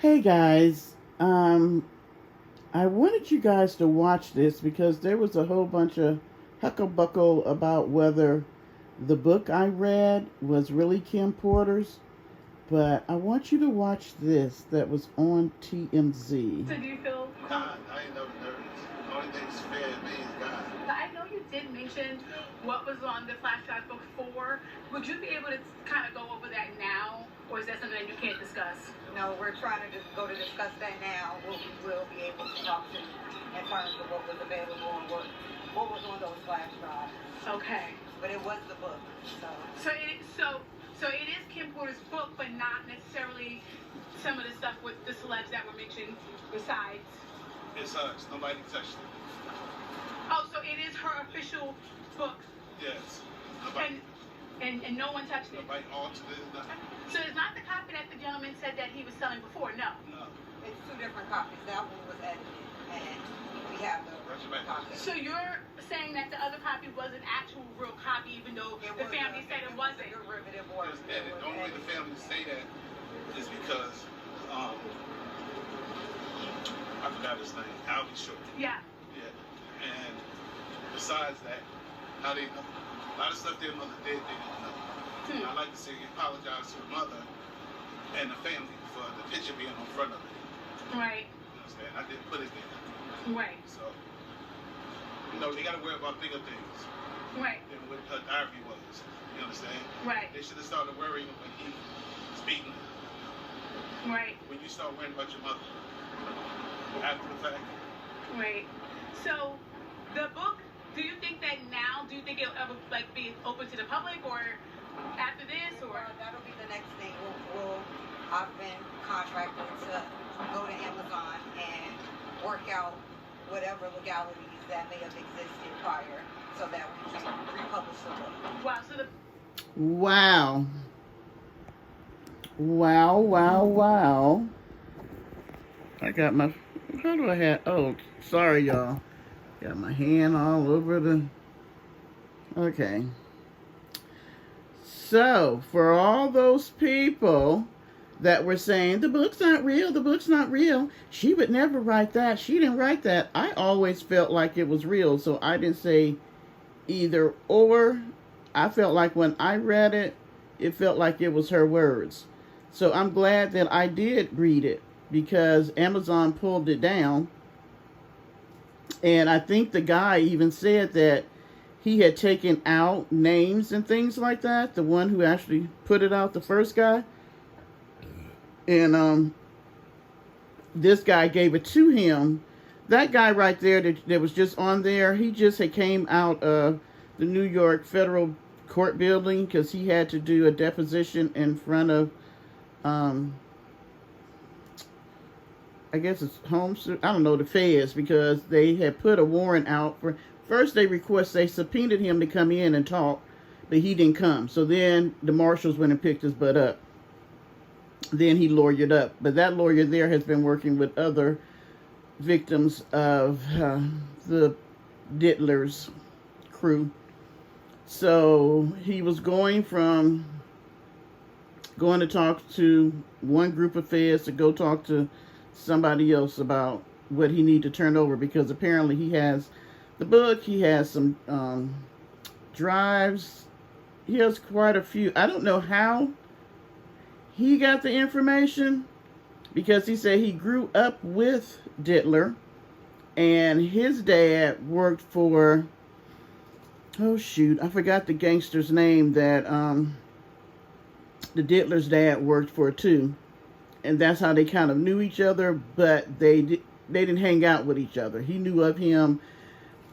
Hey guys, I wanted you guys to watch this because there was a whole bunch of hucklebuckle about whether the book I read was really Kim Porter's, but I want you to watch this that was on TMZ. So do you feel? Nah, I ain't never nervous. The only thing that's fair to me is God. I know you did mention what was on the flash drive before. Would you be able to kind of go over that now, or is that something that you can't discuss? No, we're trying to just go to discuss that now. What we will be able to talk to in terms of what was available and what was on those flash drives. Okay. But it was the book. So it is Kim Porter's book, but not necessarily some of the stuff with the celebs that were mentioned besides. It's hers. Nobody touched it. Oh, so it is her official book. Yes. Nobody. And no one touched it. Nobody altered it. Nothing. So it's not the copy that the gentleman said that he was selling before. No. No. It's two different copies. That one was edited, and we have the original copy. So you're saying that the other copy was an actual real copy, even though the family said it wasn't. Derivative work. It's edited. The only way the family say that is because I forgot his name. Albie Shore. Yeah. Yeah. And besides that, how they know? A lot of stuff their mother did, they didn't know. I like to say he apologized to the mother and the family for the picture being on front of it. Right. You understand? I didn't put it there. Right. So, they got to worry about bigger things Right. than what her diary was. You understand? Right. They should have started worrying when he was beating her. Right. When you start worrying about your mother after the fact. Right. So, the book, do you think that now, do you think it'll ever be open to the public or after this or? That'll be the next thing. I've been contracted to go to Amazon and work out whatever legalities that may have existed prior so that we can republish the book. Wow. So the. Wow. Wow, wow, wow. I got my, how do I have, oh, sorry y'all. Got my hand all over the, okay. So, for all those people that were saying, the book's not real, she would never write that, she didn't write that. I always felt like it was real, so I didn't say either or. I felt like when I read it, it felt like it was her words. So I'm glad that I did read it because Amazon pulled it down. And I think the guy even said that he had taken out names and things like that. The one who actually put it out, the first guy. And this guy gave it to him. That guy right there that was just on there, he just had came out of the New York Federal Court building because he had to do a deposition in front of I guess it's I don't know, the feds, because they had put a warrant out for, first they subpoenaed him to come in and talk, but he didn't come. So then the marshals went and picked his butt up. Then he lawyered up. But that lawyer there has been working with other victims of the Dittler's crew. So he was going to talk to one group of feds to go talk to somebody else about what he need to turn over, because apparently he has the book, he has some drives, he has quite a few. I don't know how he got the information, because he said he grew up with Dittler and his dad worked for, oh shoot, I forgot the gangster's name that the Dittler's dad worked for too. And that's how they kind of knew each other, but they didn't hang out with each other. He knew of him,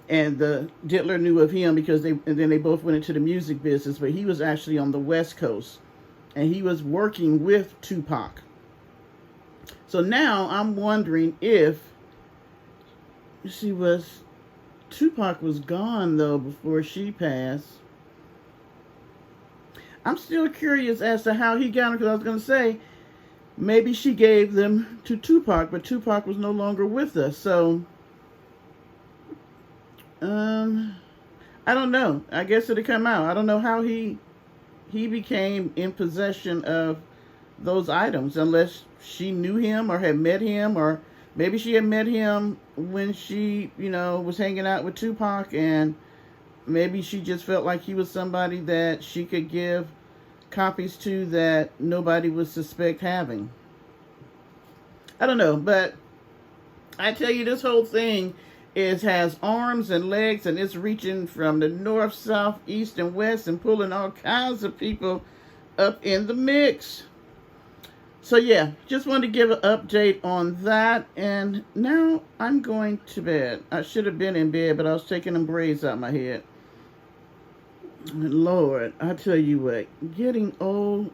and the Dittler knew of him because and then they both went into the music business. But he was actually on the West Coast, and he was working with Tupac. So now I'm wondering if Tupac was gone though before she passed. I'm still curious as to how he got them, because I was going to say, maybe she gave them to Tupac, but Tupac was no longer with us. So, I don't know. I guess it'll come out. I don't know how he became in possession of those items unless she knew him or had met him, or maybe she had met him when she, was hanging out with Tupac, and maybe she just felt like he was somebody that she could give copies to that nobody would suspect having. I don't know, but I tell you, this whole thing has arms and legs, and it's reaching from the north, south, east, and west, and pulling all kinds of people up in the mix. So yeah, just wanted to give an update on that, and now I'm going to bed. I should have been in bed, but I was taking them braids out my head. Lord, I tell you what, getting old,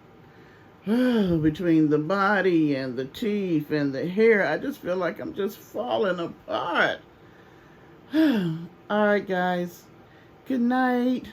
between the body and the teeth and the hair, I just feel like I'm just falling apart. All right, guys. Good night.